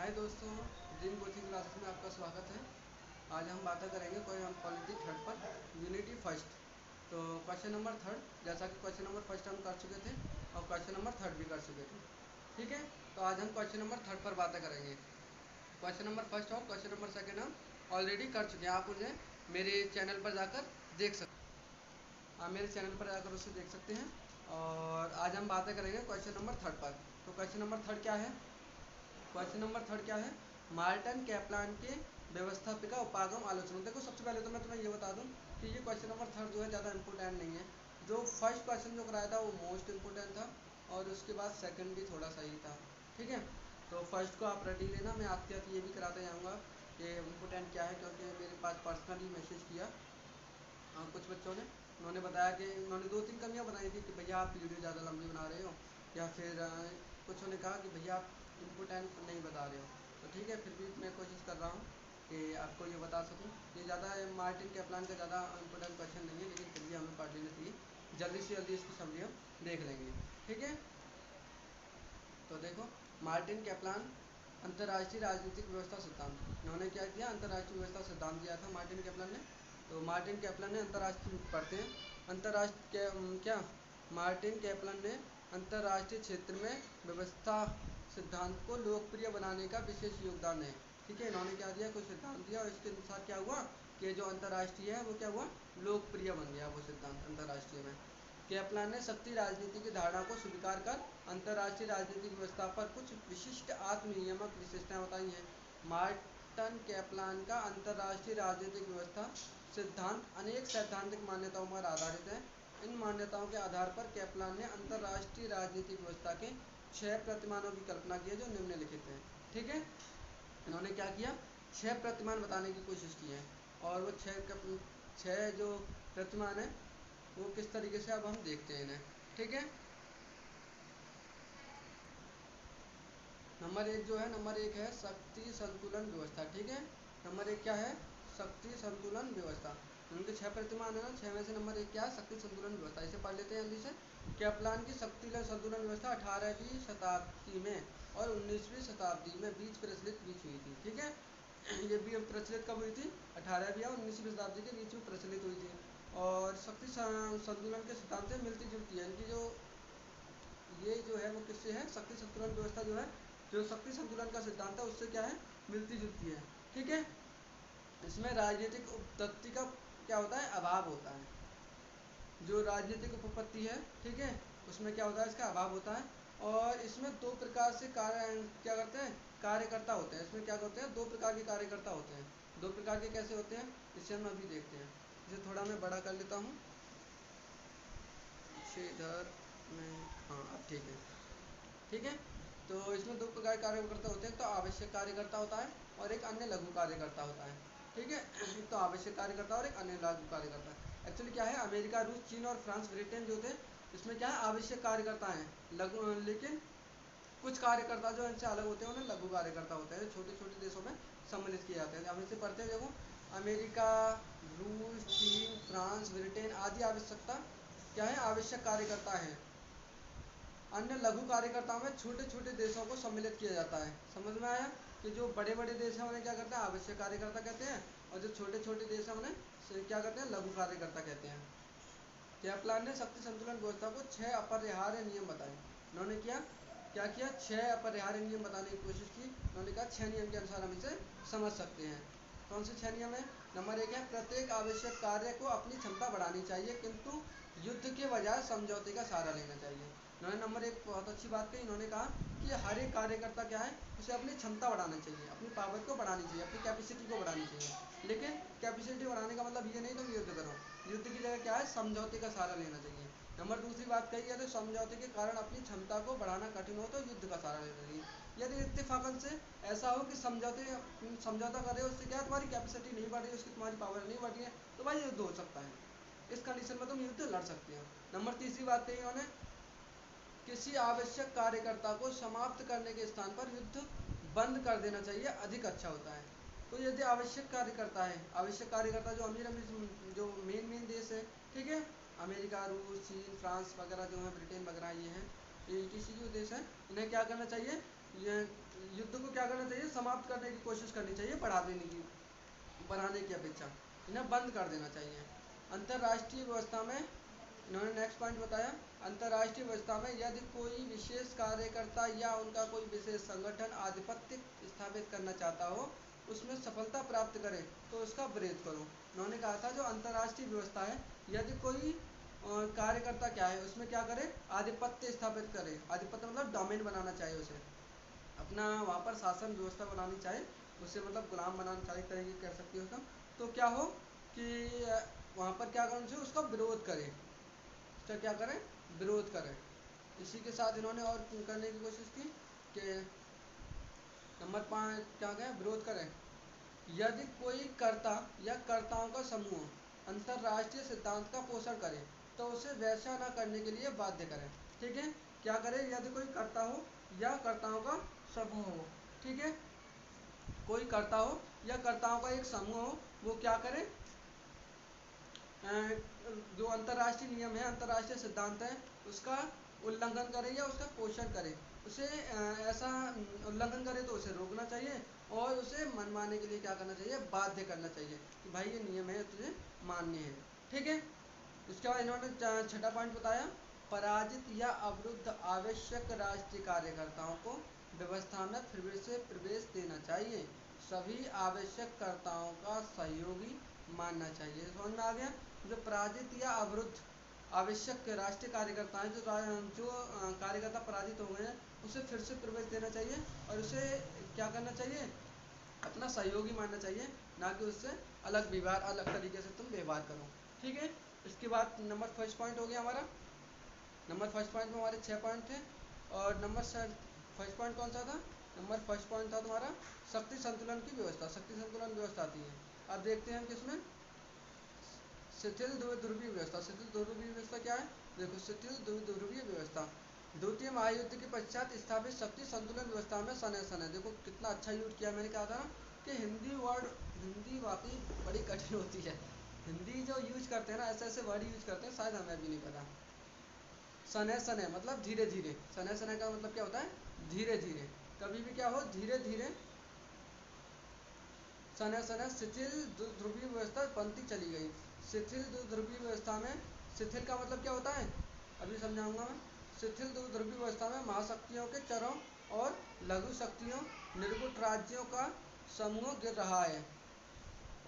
हाय दोस्तों, dream coaching classes में आपका स्वागत है। आज हम बातें करेंगे कोई हम पॉलिटी थर्ड पर यूनिटी फर्स्ट। तो क्वेश्चन नंबर थर्ड, जैसा कि क्वेश्चन नंबर फर्स्ट हम कर चुके थे और क्वेश्चन नंबर थर्ड भी कर चुके थे। ठीक है, तो आज हम क्वेश्चन नंबर थर्ड पर बातें करेंगे। क्वेश्चन नंबर फर्स्ट और क्वेश्चन नंबर सेकेंड हम ऑलरेडी कर चुके हैं। आप उन्हें मेरे चैनल पर जाकर देख सकते हैं। आप मेरे चैनल पर जाकर उसे देख सकते हैं। और आज हम बातें करेंगे क्वेश्चन नंबर थर्ड पर। तो क्वेश्चन नंबर थर्ड क्या है? क्वेश्चन नंबर थर्ड क्या है? मार्टिन कैप्लान के व्यवस्थापिका उपागम आलोचना। देखो, सबसे पहले तो मैं तुम्हें ये बता दूं कि ये क्वेश्चन नंबर थर्ड जो है ज़्यादा इंपॉर्टेंट नहीं है। जो फर्स्ट क्वेश्चन जो कराया था वो मोस्ट इंपॉर्टेंट था और उसके बाद सेकंड भी थोड़ा सा ही था। ठीक है, तो फर्स्ट को आप रेडी लेना। मैं आते आते ये भी कराते जाऊँगा कि इम्पोर्टेंट क्या है, क्योंकि मेरे पास पर्सनली मैसेज किया कुछ बच्चों ने। उन्होंने बताया कि उन्होंने दो तीन कमियां बताई थी कि भैया आप वीडियो ज़्यादा लंबी बना रहे हो, या फिर कुछ ने कहा कि भैया आप इम्पोर्टेंट नहीं बता रहे हो। तो ठीक है, फिर भी मैं कोशिश कर रहा हूँ कि आपको ये बता सकूँ। ये ज़्यादा मार्टिन कैप्लान का ज़्यादा इम्पोर्टेंट क्वेश्चन नहीं है, लेकिन फिर भी हमें पढ़ लेना चाहिए। जल्दी से जल्दी इसकी समझी हम देख लेंगे। ठीक है, तो देखो, मार्टिन कैप्लान अंतर्राष्ट्रीय राजनीतिक व्यवस्था सिद्धांत। इन्होंने क्या किया? अंतर्राष्ट्रीय व्यवस्था सिद्धांत दिया था मार्टिन कैप्लान ने। तो मार्टिन कैप्लान ने अंतर्राष्ट्रीय पढ़ते हैं अंतर्राष्ट्रीय क्या मार्टिन कैप्लान ने अंतर्राष्ट्रीय क्षेत्र में व्यवस्था सिद्धांत को लोकप्रिय बनाने का विशेष योगदान है। ठीक है, इन्होंने क्या दिया? कोई सिद्धांत दिया और इसके अनुसार क्या हुआ कि जो अंतर्राष्ट्रीय है वो क्या हुआ? लोकप्रिय बन गया वो सिद्धांत अंतर्राष्ट्रीय में। कैप्लान ने शक्ति राजनीति की धारणा को स्वीकार कर अंतर्राष्ट्रीय राजनीतिक व्यवस्था पर कुछ विशिष्ट आत्मनियामक विशेषताएं बताई हैं। मार्टिन कैप्लान का अंतर्राष्ट्रीय राजनीतिक व्यवस्था सिद्धांत अनेक सैद्धांतिक मान्यताओं पर आधारित है। इन मान्यताओं के आधार पर कैप्लान ने अंतर्राष्ट्रीय राजनीतिक व्यवस्था के 6 प्रतिमानों की कल्पना की है, जो निम्नलिखित हैं। ठीक है, इन्होंने क्या किया? 6 प्रतिमान बताने की कोशिश की है। और वो छः जो प्रतिमान है वो किस तरीके से, अब हम देखते हैं इन्हें। ठीक है, नंबर एक जो है, नंबर एक है शक्ति संतुलन व्यवस्था। ठीक है, नंबर एक क्या है? शक्ति संतुलन व्यवस्था। उनके 6 प्रतिमान है ना, 6 में से नंबर एक क्या है? शक्ति संतुलन व्यवस्था। इसे पढ़ लेते हैं जल्दी से। कैप्लान की शक्ति संतुलन व्यवस्था 18वीं शताब्दी में और 19वीं शताब्दी में बीच प्रचलित हुई थी। ठीक है, ये भी प्रचलित कब हुई थी? 18वीं और 19वीं शताब्दी के बीच में प्रचलित हुई थी। और शक्ति संतुलन के सिद्धांत से मिलती जुलती है। इनकी जो ये जो है वो किससे है? शक्ति संतुलन व्यवस्था जो है, जो शक्ति संतुलन का सिद्धांत है उससे क्या है? मिलती जुलती है। ठीक है, इसमें राजनीतिक उपपत्ति का क्या होता है? अभाव होता है। जो राजनीतिक उपपत्ति है, ठीक है, उसमें क्या होता है? इसका अभाव होता है। और इसमें दो प्रकार से कार्य क्या करते हैं? कार्यकर्ता होते हैं। इसमें क्या होते हैं? दो प्रकार के कार्यकर्ता होते हैं। दो प्रकार के कैसे होते हैं इसे हम अभी देखते हैं। इसे थोड़ा मैं बड़ा कर लेता हूँ इधर में। हाँ, अब ठीक है। ठीक है, तो इसमें दो प्रकार के कार्यकर्ता होते हैं। तो आवश्यक कार्यकर्ता होता है और एक अन्य लघु कार्यकर्ता होता है। ठीक है, एक तो आवश्यक कार्यकर्ता और एक अन्य लघु कार्यकर्ता। एक्चुअली क्या है, अमेरिका, रूस, चीन और फ्रांस, ब्रिटेन जो थे, इसमें क्या है? आवश्यक कार्यकर्ता हैं लघु, लेकिन कुछ कार्यकर्ता जो इनसे अलग होते हैं उन्हें लघु कार्यकर्ता होते हैं, छोटे छोटे देशों में सम्मिलित किए जाते हैं। हम इसे पढ़ते हैं। देखो, अमेरिका, रूस, चीन, फ्रांस, ब्रिटेन आदि आवश्यकता क्या है? आवश्यक कार्यकर्ता हैं। अन्य लघु कार्यकर्ताओं में छोटे छोटे देशों को सम्मिलित किया जाता है। समझ में आया कि जो बड़े बड़े देश हैं उन्हें क्या करते हैं? आवश्यक कार्यकर्ता कहते हैं, और जो छोटे छोटे देश हैं उन्हें क्या कहते हैं? लघु कार्यकर्ता कहते हैं। कैप्लान ने शक्ति संतुलन व्यवस्था को 6 अपरिहार्य नियम बताए। उन्होंने क्या किया? 6 अपरिहार्य नियम बताने की कोशिश की। उन्होंने कहा 6 नियम के अनुसार हम इसे समझ सकते हैं। कौन से 6 नियम है? नंबर एक है, प्रत्येक आवश्यक कार्य को अपनी क्षमता बढ़ानी चाहिए, किंतु युद्ध के बजाय समझौते का सहारा लेना चाहिए। उन्होंने नंबर एक बहुत अच्छी बात कही। उन्होंने कहा कि हर एक कार्यकर्ता क्या है? उसे अपनी क्षमता बढ़ाना चाहिए, अपनी पावर को बढ़ानी चाहिए, अपनी कैपेसिटी को बढ़ानी चाहिए। लेकिन कैपेसिटी बढ़ाने का मतलब ये नहीं तुम युद्ध करो। युद्ध की जगह क्या है? समझौते का सहारा लेना चाहिए। नंबर दूसरी बात कही है, तो समझौते के कारण अपनी क्षमता को बढ़ाना कठिन हो तो युद्ध का सहारा लेना चाहिए। यदि इत्तेफाकन से ऐसा हो कि समझौता कर रहे हो, उससे क्या तुम्हारी कैपेसिटी नहीं बढ़ रही, उसकी तुम्हारी पावर नहीं बढ़ रही है, तो भाई युद्ध हो सकता है। इस कंडीशन में तुम युद्ध लड़ सकते हो। नंबर तीसरी बात कही उन्होंने, किसी आवश्यक कार्यकर्ता को समाप्त करने के स्थान पर युद्ध बंद कर देना चाहिए, अधिक अच्छा होता है। तो यदि आवश्यक कार्यकर्ता है, आवश्यक कार्यकर्ता जो अमीर अमीर जो मेन देश है, ठीक है, अमेरिका, रूस, चीन, फ्रांस वगैरह जो है, ब्रिटेन वगैरह ये हैं, ये किसी जो देश है, इन्हें क्या करना चाहिए? ये युद्ध को क्या करना चाहिए, समाप्त करने की कोशिश करनी चाहिए, बढ़ाने की अपेक्षा इन्हें बंद कर देना चाहिए। अंतर्राष्ट्रीय व्यवस्था में इन्होंने नेक्स्ट पॉइंट बताया, अंतर्राष्ट्रीय व्यवस्था में यदि कोई विशेष कार्यकर्ता या उनका कोई विशेष संगठन आधिपत्य स्थापित करना चाहता हो, उसमें सफलता प्राप्त करे तो उसका विरोध करो। उन्होंने कहा था जो अंतर्राष्ट्रीय व्यवस्था है, यदि कोई कार्यकर्ता क्या है उसमें क्या करे, आधिपत्य स्थापित करे, आधिपत्य मतलब डोमेन बनाना चाहिए उसे, अपना वहाँ पर शासन व्यवस्था बनानी चाहे, उसे मतलब गुलाम बनाना चाहिए तरीके कह सकती हो उसका। तो क्या हो कि वहाँ पर क्या करना चाहिए, उसका विरोध करें, उसका क्या करें, विरोध करें। इसी के साथ इन्होंने और करने की कोशिश की कि नंबर 5 क्या कहें, विरोध करें, यदि कोई कर्ता या कर्ताओं का समूह अंतर्राष्ट्रीय सिद्धांत का पोषण करे तो उसे वैसा न करने के लिए बाध्य करें। ठीक है, क्या करे, यदि कोई कर्ता हो या कर्ताओं का समूह हो, ठीक है, कोई कर्ता हो या कर्ताओं का एक समूह हो, वो क्या करे, जो अंतर्राष्ट्रीय नियम है, अंतर्राष्ट्रीय सिद्धांत है, उसका उल्लंघन करे या उसका पोषण करे, उसे ऐसा उल्लंघन करे तो उसे रोकना चाहिए और उसे मनवाने के लिए क्या करना चाहिए, बाध्य करना चाहिए कि भाई ये नियम है, तुझे मान्य है। ठीक है, उसके बाद इन्होंने छठा पॉइंट बताया, पराजित या अवरुद्ध आवश्यक राष्ट्रीय कार्यकर्ताओं को व्यवस्था में फिर से प्रवेश देना चाहिए, सभी आवश्यकर्ताओं का सहयोगी मानना चाहिए। समझ में आ गया, जो पराजित या अवरुद्ध आवश्यक राष्ट्रीय कार्यकर्ता हैं, जो कार्यकर्ता पराजित हो गए हैं, उसे फिर से प्रवेश देना चाहिए और उसे क्या करना चाहिए, अपना सहयोगी मानना चाहिए, ना कि उससे अलग व्यवहार, अलग तरीके से तुम व्यवहार करो। ठीक है, इसके बाद नंबर फर्स्ट पॉइंट हो गया हमारा। नंबर फर्स्ट पॉइंट में हमारे 6 पॉइंट थे और फर्स्ट पॉइंट कौन सा था, नंबर फर्स्ट पॉइंट था तुम्हारा शक्ति संतुलन की व्यवस्था, शक्ति संतुलन व्यवस्था आती है। अब देखते हैं हम किसमें, शिथिल ध्रुवीय व्यवस्था। शिथिल ध्रुवीय व्यवस्था क्या है, देखो शिथिल ध्रुवीय व्यवस्था द्वितीय महायुद्ध के पश्चात स्थापित शक्ति संतुलन व्यवस्था में सन है, देखो कितना अच्छा यूज किया, मैंने कहा था ना कि हिंदी वर्ड, हिंदी वाकई बड़ी कठिन होती है, हिंदी जो यूज करते हैं ना, ऐसे ऐसे वर्ड यूज करते हैं शायद हमें भी नहीं पता। सन है मतलब धीरे धीरे, सन है का मतलब क्या होता है, धीरे धीरे, कभी भी क्या हो, धीरे धीरे सन है शिथिल ध्रुवीय व्यवस्था बनती चली गई। शिथिल ध्रुवीय व्यवस्था में, शिथिल का मतलब क्या होता है, अभी समझाऊंगा मैं। शिथिल ध्रुवीय व्यवस्था में महाशक्तियों के चरों और लघु शक्तियों निर्गुट राज्यों का समूह गिर रहा है,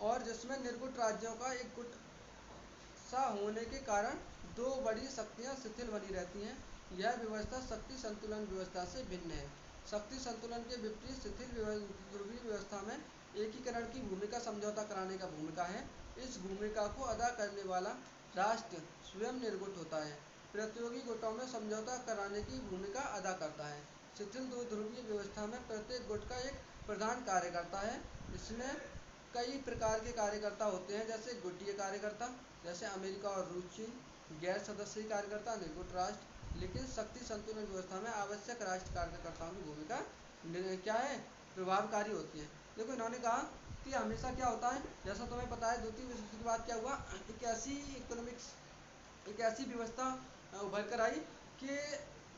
और जिसमें निर्गुट राज्यों का एक गुट सा होने के कारण दो बड़ी शक्तियां शिथिल बनी रहती हैं। यह व्यवस्था शक्ति संतुलन व्यवस्था से भिन्न है। शक्ति संतुलन के विपरीत शिथिल ध्रुवीय व्यवस्था में एकीकरण की भूमिका समझौता कराने का भूमिका है। इस भूमिका को अदा करने वाला राष्ट्र स्वयं निर्गुट होता है, प्रतियोगी गुटों में समझौता कराने की भूमिका अदा करता है। शिथिल ध्रुवीय व्यवस्था में प्रत्येक गुट का एक प्रधान कार्यकर्ता है। इसमें कई प्रकार के कार्यकर्ता होते हैं, जैसे गुटीय कार्यकर्ता, जैसे अमेरिका और रूस, चीन, गैर सदस्यीय कार्यकर्ता, निर्गुट राष्ट्र। लेकिन शक्ति संतुलन व्यवस्था में आवश्यक राष्ट्र कार्यकर्ताओं की भूमिका क्या है, प्रभावकारी होती है। देखो इन्होंने कहा कि हमेशा क्या होता है, जैसा तुम्हें पता है द्वितीय विश्व युद्ध के बाद क्या हुआ, एक ऐसी इकोनॉमिक्स, एक ऐसी व्यवस्था उभर कर आई कि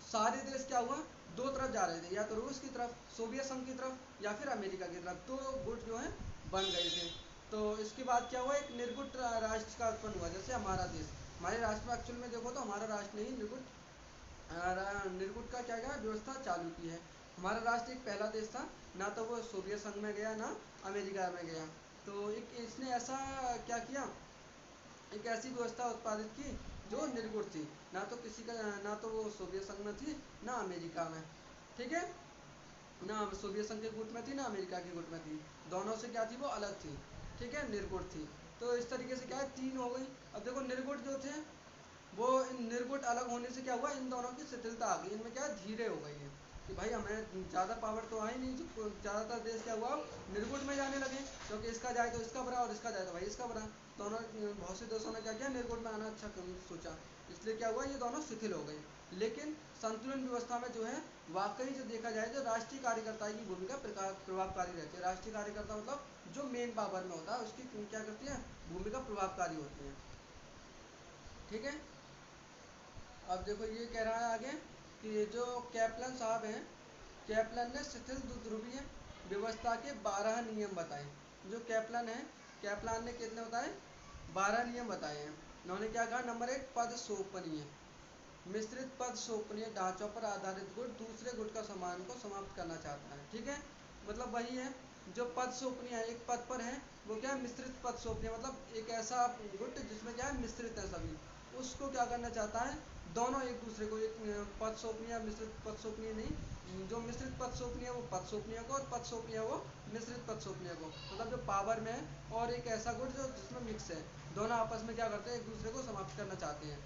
सारे देश क्या हुआ, दो तरफ जा रहे थे, या तो रूस की तरफ, सोवियत संघ की तरफ, या फिर अमेरिका की तरफ, तो गुट जो है बन गए थे। तो इसके बाद क्या हुआ, एक निर्गुट राष्ट्र का उत्पन्न हुआ, जैसे हमारा देश, हमारे राष्ट्र में एक्चुअल में देखो तो हमारा राष्ट्र नहीं, निर्गुट का क्या क्या व्यवस्था चालू की है। हमारा राष्ट्र एक पहला देश था, ना तो वो सोवियत संघ में गया ना अमेरिका में गया। तो एक इसने ऐसा क्या किया, एक ऐसी व्यवस्था उत्पादित की जो निर्गुण थी, ना तो किसी का, ना तो वो सोवियत संघ में थी ना अमेरिका में। ठीक है, ना सोवियत संघ के गुट में थी ना अमेरिका के गुट में थी, दोनों से क्या थी, वो अलग थी। ठीक है, निर्गुण थी। तो इस तरीके से क्या है, तीन हो गई। अब देखो निर्गुण जो थे, वो इन निर्गुण अलग होने से क्या हुआ, इन दोनों की शिथिलता आ गई, इनमें क्या धीरे हो गई है कि भाई हमें ज़्यादा पावर तो आई नहीं, ज़्यादातर देश क्या हुआ निर्गुण में जाने लगे, क्योंकि इसका जाए तो इसका बड़ा और इसका जाए तो भाई इसका बड़ा। दोनों बहुत से देशों ने क्या किया, निर्गुण में आना अच्छा सोचा, इसलिए क्या हुआ, ये दोनों शिथिल हो गए। लेकिन संतुलन व्यवस्था में जो है, वाकई जो देखा जाए तो राष्ट्रीय कार्यकर्ता की भूमिका प्रभावकारी रहती है। राष्ट्रीय कार्यकर्ता मतलब जो मेन पावर में होता है, उसकी क्या करती है, भूमिका प्रभावकारी होती है। ठीक है, अब देखो ये कह रहा है आगे कि जो कैप्लन साहब हैं, कैप्लन ने शिथिल द्विध्रुवीय व्यवस्था के 12 नियम बताए। जो कैप्लन है, कैप्लान ने कितने बताए? 12 नियम बताए हैं। उन्होंने क्या कहा? नंबर 1, पद सोपनीय, मिश्रित पद सोपनीय ढांचों पर आधारित गुट दूसरे गुट का समान को समाप्त करना चाहता है। ठीक है, मतलब वही है जो पद सोपनीय है, एक पद पर है, वो क्या है? मिश्रित पद सोपनीय, मतलब एक ऐसा गुट जिसमें क्या है? मिश्रित है सभी, उसको क्या करना चाहता है? दोनों एक दूसरे को, एक पद सोपनीय मिश्रित पद सोपनीय नहीं, जो मिश्रित पद सोपनीय वो पद सोपनीय को, और पद सोपनीय वो मिश्रित पद सोपनीय को, मतलब जो पावर में है, और एक ऐसा गुट जो जिसमें मिक्स है, दोनों आपस में क्या करते हैं? एक दूसरे को समाप्त करना चाहते हैं।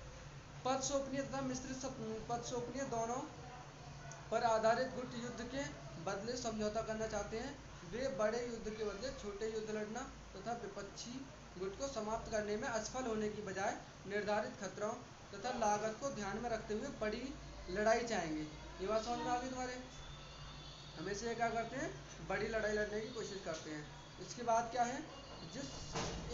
पद सोपनीय तथा मिश्रित पद सोपनीय दोनों पर आधारित गुट युद्ध के बदले समझौता करना चाहते हैं। वे बड़े युद्ध के बदले छोटे युद्ध लड़ना तथा विपक्षी गुट को समाप्त करने में असफल होने की बजाय निर्धारित खतरों तथा लागत को ध्यान में रखते हुए बड़ी लड़ाई चाहेंगे। ये बात समझ में आ गई तुम्हारे? हमेशा ये क्या करते हैं? बड़ी लड़ाई लड़ने की कोशिश करते हैं। इसके बाद क्या है? जिस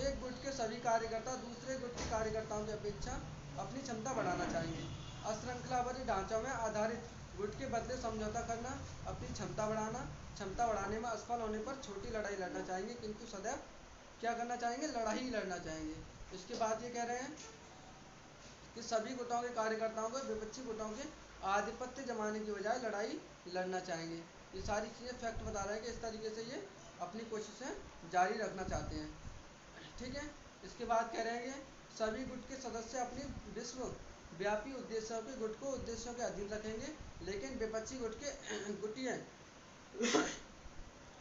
एक गुट के सभी कार्यकर्ता दूसरे गुट के कार्यकर्ताओं की अपेक्षा अपनी क्षमता बढ़ाना चाहेंगे। अश्रृंखलावादी ढांचों में आधारित गुट के बदले समझौता करना, अपनी क्षमता बढ़ाना, क्षमता बढ़ाने में असफल होने पर छोटी लड़ाई लड़ना चाहेंगे, किंतु सदैव क्या करना चाहेंगे? लड़ाई ही लड़ना चाहेंगे। इसके बाद ये कह रहे हैं कि सभी गुटों के कार्यकर्ताओं को विपक्षी गुटों के आधिपत्य जमाने की बजाय लड़ाई लड़ना चाहेंगे। ये सारी चीज़ें फैक्ट बता रहे हैं कि इस तरीके से ये अपनी कोशिशें जारी रखना चाहते हैं। ठीक है, इसके बाद कह रहे हैं कि सभी गुट के सदस्य अपनी विश्व व्यापी उद्देश्यों के गुट को उद्देश्यों के अधीन रखेंगे, लेकिन विपक्षी गुट के गुटियाँ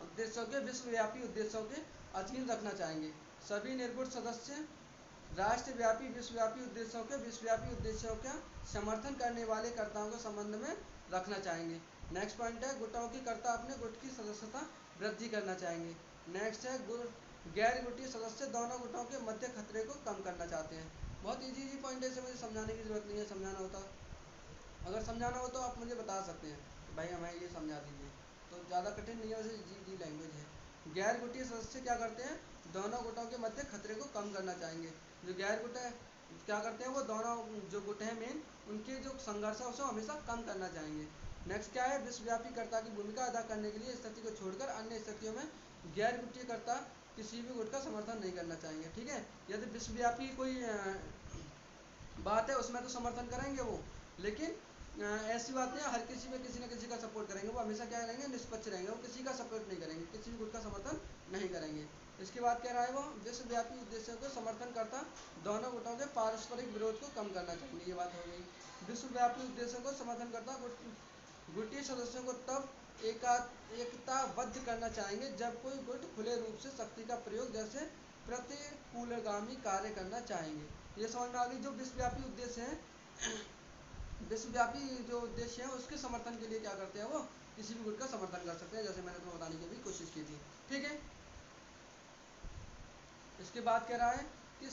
उद्देश्यों के विश्वव्यापी उद्देश्यों के अधीन रखना चाहेंगे। सभी निर्गुट सदस्य राष्ट्रव्यापी विश्वव्यापी उद्देश्यों के विश्वव्यापी उद्देश्यों का समर्थन करने वाले कर्ताओं को संबंध में रखना चाहेंगे। नेक्स्ट पॉइंट है गुटों की कर्ता अपने गुट की सदस्यता वृद्धि करना चाहेंगे। नेक्स्ट है गैर गुटीय सदस्य दोनों गुटों के मध्य खतरे को कम करना चाहते हैं। बहुत इजी पॉइंट है, इसे मुझे समझाने की जरूरत नहीं है। समझाना होता, अगर समझाना हो तो आप मुझे बता सकते हैं कि भाई हमें ये समझा दीजिए, तो ज़्यादा कठिन नहीं है, वैसे इजी लैंग्वेज है। गैर गुटीय सदस्य क्या करते हैं? दोनों गुटों के मध्य खतरे को कम करना चाहेंगे। जो गैर गुट है क्या करते हैं? वो दोनों जो गुट हैं मेन, उनके जो संघर्ष है उसे हमेशा कम करना चाहेंगे। नेक्स्ट क्या है? विश्वव्यापी कर्ता की भूमिका अदा करने के लिए स्थिति को छोड़कर अन्य स्थितियों में गैर गुटीय कर्ता किसी भी गुट का समर्थन नहीं करना चाहेंगे। ठीक है, यदि विश्वव्यापी कोई बात है उसमें तो समर्थन करेंगे वो, लेकिन ऐसी बात नहीं है हर किसी में किसी न किसी का सपोर्ट करेंगे। वो हमेशा क्या करेंगे? निष्पक्ष रहेंगे, वो किसी का सपोर्ट नहीं करेंगे, किसी भी गुट का समर्थन नहीं करेंगे। इसके बाद कह रहा है वो विश्वव्यापी उद्देश्यों को समर्थन करता दोनों गुटों के पारस्परिक विरोध को कम करना चाहिए। ये बात हो गई। विश्वव्यापी उद्देश्यों को समर्थन करता गुटीय सदस्यों को तब एकताबद्ध करना चाहेंगे जब कोई गुट खुले रूप से शक्ति का प्रयोग जैसे प्रतिकूलगामी कार्य करना चाहेंगे। ये समझ में आ गई। जो विश्वव्यापी उद्देश्य है, विश्वव्यापी जो उद्देश्य है उसके समर्थन के लिए क्या करते हैं? वो किसी भी गुट का समर्थन कर सकते हैं, जैसे मैंने तुम्हें बताने की भी कोशिश की थी। ठीक है, इसके बाद कह रहा है कि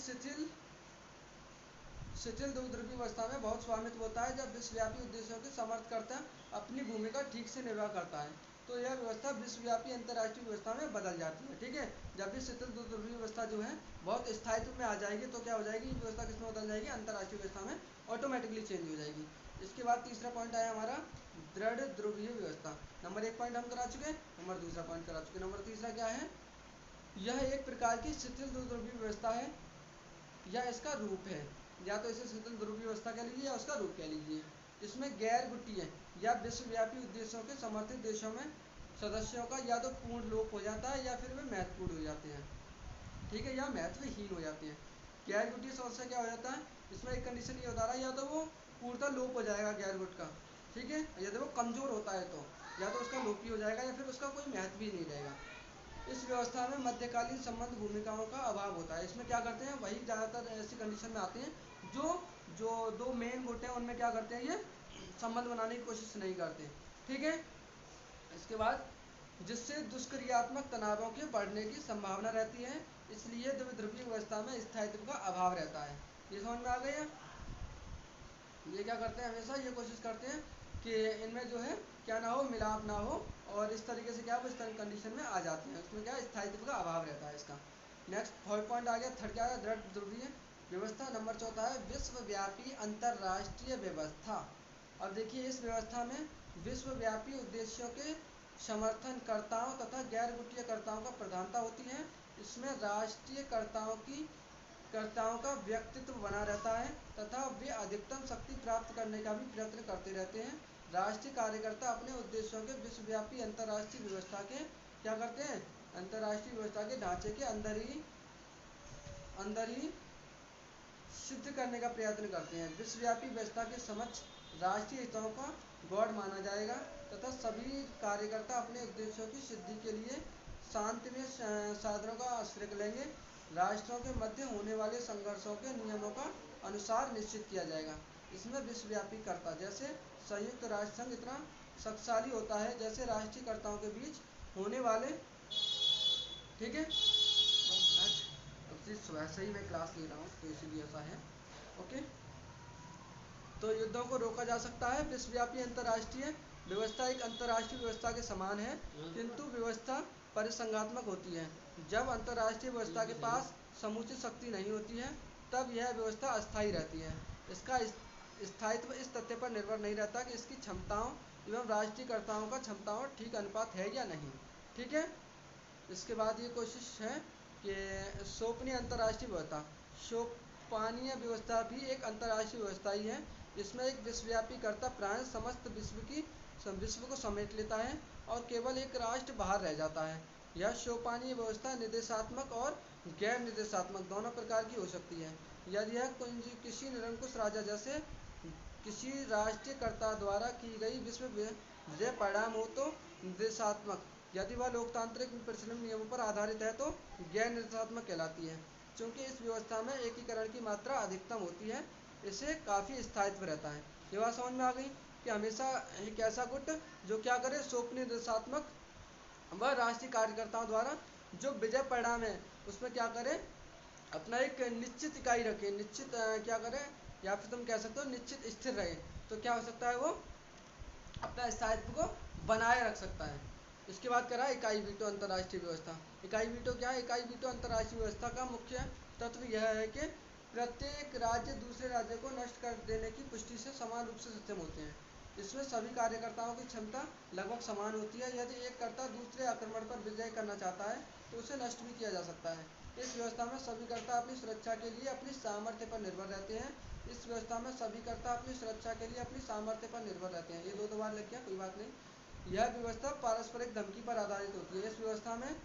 शिथिल द्विध्रुवीय व्यवस्था में बहुत स्वामित्व होता है जब विश्वव्यापी उद्देश्यों के समर्थकर्ता अपनी भूमिका ठीक से निर्वाह करता है, तो यह व्यवस्था विश्वव्यापी अंतर्राष्ट्रीय व्यवस्था में बदल जाती है। ठीक है, जब भी शिथिल द्विध्रुवीय व्यवस्था जो है बहुत स्थायित्व में आ जाएगी, तो क्या हो जाएगी? व्यवस्था किसमें बदल जाएगी? अंतर्राष्ट्रीय व्यवस्था में ऑटोमेटिकली चेंज हो जाएगी। इसके बाद तीसरा पॉइंट आया हमारा दृढ़ ध्रुवीय व्यवस्था। नंबर 1 पॉइंट हम करा चुके, नंबर दूसरा पॉइंट करा चुके, नंबर तीसरा क्या है? यह एक प्रकार की शिथिल ध्रुवीय व्यवस्था है या इसका रूप है, या तो इसे शिथिल ध्रुवीय व्यवस्था कह लीजिए या उसका रूप कह लीजिए। इसमें गैर गुटीय या विश्वव्यापी उद्देश्यों के समर्थित देशों में सदस्यों का या तो पूर्ण लोप हो जाता है या फिर वे महत्वपूर्ण हो जाते हैं। ठीक है, या महत्वहीन हो जाते हैं। गैर गुटीय सदस्य क्या हो जाता है? इसमें एक कंडीशन ये बता रहा है, या तो वो पूर्णतः लोप हो जाएगा गैर गुट का, ठीक है, यदि वो कमजोर होता है तो या तो उसका लोप ही हो जाएगा या फिर उसका कोई महत्व ही नहीं रहेगा। इस व्यवस्था में मध्यकालीन संबंध भूमिकाओं का अभाव होता है। इसमें क्या करते हैं? वही ज़्यादातर ऐसी कंडीशन में आते हैं जो जो दो मेन गुट हैं उनमें क्या करते हैं? ये संबंध बनाने की कोशिश नहीं करते। ठीक है, इसके बाद जिससे दुष्क्रियात्मक तनावों के बढ़ने की संभावना रहती है, इसलिए द्विध्रुवीय व्यवस्था में स्थायित्व का अभाव रहता है। ये समझ में आ गया? ये क्या करते हैं? हमेशा ये कोशिश करते हैं कि इनमें जो है क्या ना हो, मिलाप ना हो, और इस तरीके से क्या वो इस तरह कंडीशन में आ जाते हैं। उसमें क्या स्थायित्व का अभाव रहता है इसका। नेक्स्ट थर्ड पॉइंट आ गया। थर्ड क्या है? दृढ़ ध्रुवीय व्यवस्था। नंबर चौथा है विश्वव्यापी अंतर्राष्ट्रीय व्यवस्था। अब देखिए इस व्यवस्था में विश्वव्यापी उद्देश्यों के समर्थनकर्ताओं तथा गैर गुटियाकर्ताओं का प्रधानता होती है। इसमें कर्ताओं का व्यक्तित्व बना रहता है तथा वे अधिकतम शक्ति प्राप्त करने का भी प्रयत्न करते रहते हैं। राष्ट्रीय कार्यकर्ता अपने उद्देश्यों के विश्वव्यापी अंतर्राष्ट्रीय व्यवस्था के क्या करते हैं, अंतर्राष्ट्रीय व्यवस्था के ढांचे के अंदर ही सिद्ध करने का प्रयत्न करते हैं। विश्वव्यापी व्यवस्था के समक्ष राष्ट्रीय हितों का गौड़ माना जाएगा तथा सभी कार्यकर्ता अपने उद्देश्यों की सिद्धि के लिए शांतिमय साधनों का आश्रय लेंगे। राष्ट्रों के मध्य होने वाले संघर्षों के नियमों का अनुसार निश्चित किया जाएगा। इसमें विश्वव्यापी कर्ता जैसे संयुक्त राष्ट्र संघ इतना शक्तिशाली होता है जैसे राष्ट्रीय कर्ताओं के बीच होने वाले, ठीक है, सुबह से ही मैं क्लास ले रहा हूँ तो इसीलिए ऐसा है। ओके, तो युद्धों को रोका जा सकता है। विश्वव्यापी अंतर्राष्ट्रीय व्यवस्था एक अंतर्राष्ट्रीय व्यवस्था के समान है किंतु व्यवस्था परिसंघात्मक होती है। जब अंतर्राष्ट्रीय व्यवस्था के पास समुचित शक्ति नहीं होती है तब यह व्यवस्था अस्थायी रहती है। इसका स्थायित्व इस तथ्य पर निर्भर नहीं रहता कि इसकी क्षमताओं एवं राष्ट्रीयकर्ताओं का क्षमताओं ठीक अनुपात है या नहीं। ठीक है, इसके बाद ये कोशिश है कि सोपनीय अंतर्राष्ट्रीय व्यवस्था। सोपानीय व्यवस्था भी एक अंतर्राष्ट्रीय व्यवस्था ही है। इसमें एक विश्वव्यापी कर्ता प्राय समस्त विश्व को समेट लेता है और केवल एक राष्ट्र बाहर रह जाता है। यह सोपानीय व्यवस्था निर्देशात्मक और गैर निर्देशात्मक दोनों प्रकार की हो सकती है। यदि यह किसी निरंकुश राजा जैसे किसी राष्ट्रीयकर्ता द्वारा की गई विश्व विजय परिणाम हो तो निर्देशात्मक, यदि वह लोकतांत्रिक प्रचलन नियमों पर आधारित है तो गैर निर्देशात्मक कहलाती है। क्योंकि इस व्यवस्था में एकीकरण की मात्रा अधिकतम होती है, इसे काफ़ी स्थायित्व रहता है। ये बात समझ में आ गई कि हमेशा एक ऐसा गुट जो क्या करे, स्वप्निर्देशात्मक व राष्ट्रीय कार्यकर्ताओं द्वारा जो विजय परिणाम है उसमें क्या करे, अपना एक निश्चित इकाई रखे, निश्चित क्या करे, या फिर तुम कह सकते हो निश्चित स्थिर रहे, तो क्या हो सकता है, वो अपना स्थायित्व को बनाए रख सकता है। इसके बाद करा इकाई वीटो अंतर्राष्ट्रीय व्यवस्था। इकाई वीटो क्या है? इकाई वीटो अंतर्राष्ट्रीय व्यवस्था का मुख्य तत्व यह है कि प्रत्येक राज्य दूसरे राज्य को नष्ट कर देने की पुष्टि से समान रूप से सक्षम होते हैं। इसमें सभी कार्यकर्ताओं की क्षमता लगभग समान होती है। यदि एक कर्ता दूसरे आक्रमण पर विजय करना चाहता है तो उसे नष्ट भी किया जा सकता है। इस व्यवस्था में सभी कर्ता अपनी सुरक्षा के लिए अपनी सामर्थ्य पर निर्भर रहते हैं। इस व्यवस्था में सभी कर्ता अपनी सुरक्षा के लिए अपनी सामर्थ्य पर निर्भर रहते हैं। ये दो बार लग गया, कोई बात नहीं। यह व्यवस्था पारस्परिक धमकी पर आधारित होती है। इस व्यवस्था में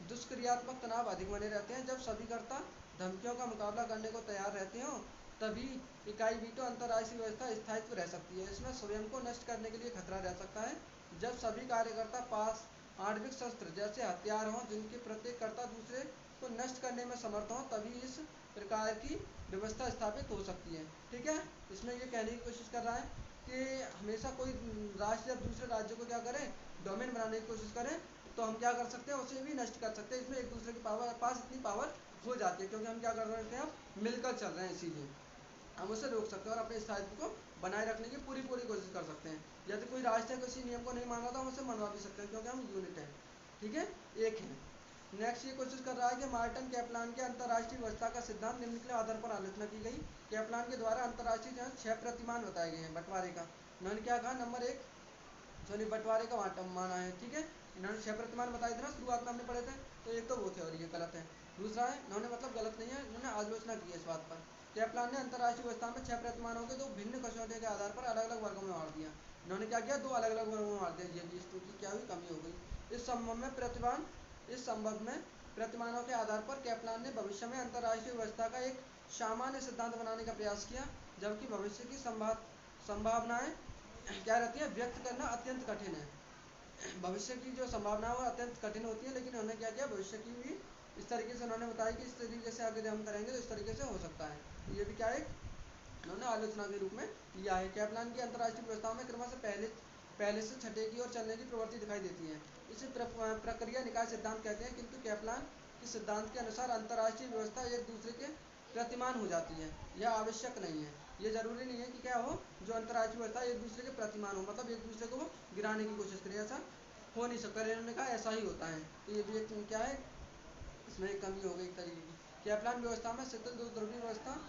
दुष्क्रियात्मक तनाव अधिक बने रहते हैं। जब सभी कर्ता धमकियों का मुकाबला करने को तैयार रहते हो तभी इकाई वीटो अंतर्राष्ट्रीय व्यवस्था स्थायित्व रह सकती है। इसमें स्वयं को नष्ट करने के लिए खतरा रह सकता है। जब सभी कार्यकर्ता पास आणविक शस्त्र जैसे हथियार हों जिनके प्रत्येक कर्ता दूसरे को नष्ट करने में समर्थ हों तभी इस प्रकार की व्यवस्था स्थापित हो सकती है। ठीक है, इसमें ये कहने की कोशिश कर रहा है कि हमेशा कोई राष्ट्र जब दूसरे राज्य को क्या करे, डोमेन बनाने की कोशिश करे, तो हम क्या कर सकते हैं, उसे भी नष्ट कर सकते हैं। इसमें एक दूसरे के पास इतनी पावर हो जाती है क्योंकि हम क्या कर रहे हैं, अब मिलकर चल रहे हैं, इसीलिए हम उसे रोक सकते हैं और अपने स्थायित्व को बनाए रखने की पूरी कोशिश कर सकते हैं। यदि कोई राष्ट्र किसी नियम को नहीं मान रहा तो हम उसे मनवा भी सकते हैं क्योंकि हम यूनिट हैं। ठीक है, एक है। नेक्स्ट ये कोशिश कर रहा है कि मार्टिन कैपलान के अंतर्राष्ट्रीय व्यवस्था का सिद्धांत निम्नलिखित आधार पर आलोचना की गई। कैपलान के द्वारा अंतर्राष्ट्रीय 6 प्रतिमान बताए गए हैं बंटवारे का। उन्होंने क्या कहा, नंबर 1 सॉरी बंटवारे का माना है। ठीक है, इन्होंने 6 प्रतिमान बताए थे ना, शुरुआत में हमने पढ़े थे, तो एक तो वो थे और ये गलत है। दूसरा है, इन्होंने मतलब गलत नहीं है, इन्होंने आलोचना की है इस बात पर। कैपलान ने अंतर्राष्ट्रीय व्यवस्था में 6 प्रतिमानों के 2 भिन्न कसौटियों के आधार पर अलग अलग वर्गों में बांट दिया। इन्होंने क्या किया, 2 अलग अलग वर्गों में बांट दिया। ये भी इसकी क्या हुई, कमी हो गई। इस संबंध में प्रतिमानों के आधार पर कैपलान ने भविष्य में अंतर्राष्ट्रीय व्यवस्था का एक सामान्य सिद्धांत बनाने का प्रयास किया, जबकि भविष्य की संभावनाएं क्या रहती है, व्यक्त करना अत्यंत कठिन है। भविष्य की जो संभावना है वो अत्यंत कठिन होती है, लेकिन उन्होंने क्या किया, भविष्य की भी इस तरीके से उन्होंने बताया कि इस तरीके से अगर हम करेंगे तो इस तरीके से हो सकता है। तो ये भी क्या है, उन्होंने आलोचना के रूप में लिया है। कैपलान की अंतर्राष्ट्रीय व्यवस्थाओं में क्रमशः पहले से छठे की ओर चलने की प्रवृत्ति दिखाई देती है। इसे प्रक्रिया निकाय सिद्धांत कहते हैं, किंतु कैपलान के सिद्धांत के अनुसार अंतर्राष्ट्रीय व्यवस्था एक दूसरे के प्रतिमान हो जाती है। यह आवश्यक नहीं है, ये जरूरी नहीं है कि क्या हो, जो अंतर्राष्ट्रीय व्यवस्था एक दूसरे के प्रतिमान हो, मतलब एक दूसरे को वो गिराने की कोशिश करे, ऐसा हो नहीं सकता। इन्होंने कहा ऐसा ही होता है। तो ये भी एक क्या है, इसमें एक कमी हो गई एक तरीके की। कैपलान व्यवस्था में शिथिल ध्रुवीय व्यवस्था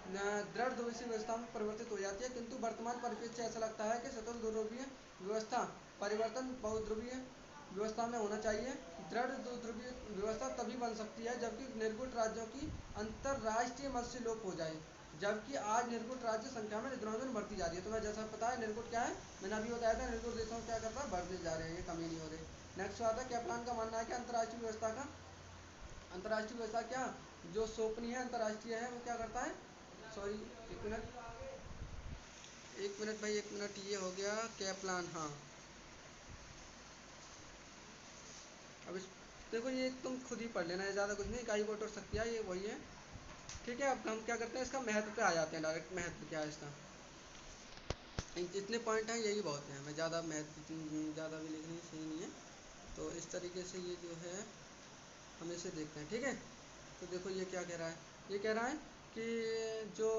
दृढ़ ध्रुवीय व्यवस्था में परिवर्तित हो जाती है, किंतु वर्तमान परिप्रेक्ष्य ऐसा लगता है कि शिथिल ध्रुवीय व्यवस्था परिवर्तन बहुध्रुवीय व्यवस्था में होना चाहिए। दृढ़ ध्रुवीय व्यवस्था तभी बन सकती है जबकि निर्गुट राज्यों की अंतरराष्ट्रीय मत से लोप हो जाए। जबकि आज निर्गुट राज्य संख्या में दिनों दिन बढ़ती जा रही है। तुम्हें जैसा पता है निर्गुट क्या है, मैंने अभी बताया था, निर्गुट देशों क्या करता है, बढ़ते जा रहे हैं, ये कमी नहीं हो रही। नेक्स्ट आता है कैप्लान का मानना है कि अंतर्राष्ट्रीय व्यवस्था क्या जो सोपनीय है अंतर्राष्ट्रीय है वो क्या करता है, सॉरी एक मिनट, एक मिनट भाई एक मिनट, ये हो गया कैप्लान। हाँ अब इस देखो ये तुम खुद ही पढ़ लेना है, ज़्यादा कुछ नहीं, इकाई वोट और शक्तियाँ ये वही है। ठीक है, अब हम क्या करते हैं, इसका महत्व पे आ जाते हैं डायरेक्ट। महत्व क्या है इसका, जितने पॉइंट हैं यही बहुत हैं, मैं ज़्यादा महत्व ज़्यादा भी लिखनी सही नहीं है। तो इस तरीके से ये जो है हम इसे देखते हैं। ठीक है, तो देखो ये क्या कह रहा है, ये कह रहा है कि जो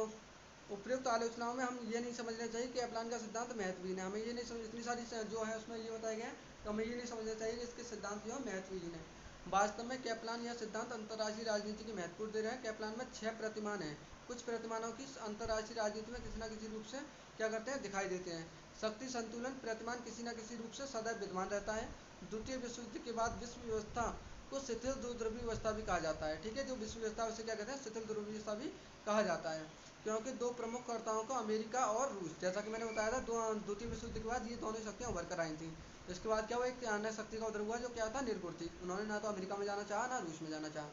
उपयुक्त आलोचनाओं में हम ये नहीं समझना चाहिए कि कैप्लान का सिद्धांत महत्वहीन है। हमें ये नहीं समझ, इतनी सारी जो है उसमें ये बताया गया है, तो हमें ये नहीं समझना चाहिए कि इसके सिद्धांत जो है महत्वहीन है। वास्तव में कैप्लान यह सिद्धांत अंतर्राष्ट्रीय राजनीति की महत्वपूर्ण दे रहे हैं। कैप्लान में 6 प्रतिमान हैं। कुछ प्रतिमानों की अंतर्राष्ट्रीय राजनीति में किसी न किसी रूप से क्या करते हैं, दिखाई देते हैं। शक्ति संतुलन प्रतिमान किसी न किसी रूप से सदैव विद्यमान रहता है। द्वितीय विश्व युद्ध के बाद विश्व व्यवस्था को शिथिल ध्रुवीय व्यवस्था भी कहा जाता है। ठीक है, जो विश्व व्यवस्था उसे क्या कहते हैं, शिथिल ध्रुवीय व्यवस्था भी कहा जाता है, क्योंकि दो प्रमुख कर्ताओं को अमेरिका और रूस, जैसा कि मैंने बताया था, द्वितीय विश्व युद्ध के बाद ये दोनों शक्तियाँ उभर कर आई थी। इसके बाद क्या हुआ, एक अन्य शक्ति का उदय हुआ जो क्या था, निर्गुट थी। उन्होंने ना तो अमेरिका में जाना चाहा ना रूस में जाना चाहा।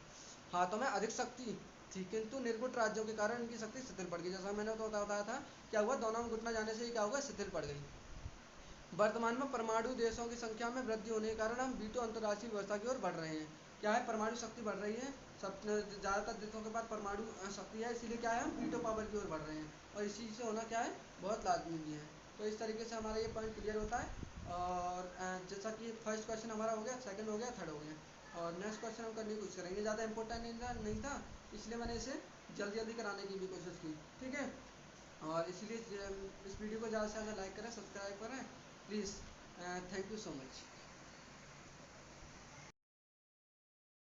हाथों में अधिक शक्ति थी किंतु निर्गुट राज्यों के कारण इनकी शक्ति शिथिल पड़ गई। जैसा मैंने तो बताया था, क्या हुआ, दोनों में घुटना जाने से ही क्या हुआ, शिथिल पड़ गई। वर्तमान में परमाणु देशों की संख्या में वृद्धि होने के कारण हम वीटो अंतर्राष्ट्रीय व्यवस्था की ओर बढ़ रहे हैं। क्या है, परमाणु शक्ति बढ़ रही है, सब ज़्यादातर देशों के पास परमाणु शक्ति है, इसीलिए क्या है, हम वीटो पावर की ओर बढ़ रहे हैं, और इसी से होना क्या है, बहुत लाजमी भी है। तो इस तरीके से हमारा ये पॉइंट क्लियर होता है। और जैसा कि फर्स्ट क्वेश्चन हमारा हो गया, सेकंड हो गया, थर्ड हो गया, और नेक्स्ट क्वेश्चन हम करने की कोशिश करेंगे। ज़्यादा इंपॉर्टेंट नहीं था, इसलिए मैंने इसे जल्दी जल्दी कराने की भी कोशिश की। ठीक है, और इसीलिए इस वीडियो को ज़्यादा से ज़्यादा लाइक करें, सब्सक्राइब करें please. Thank you so much.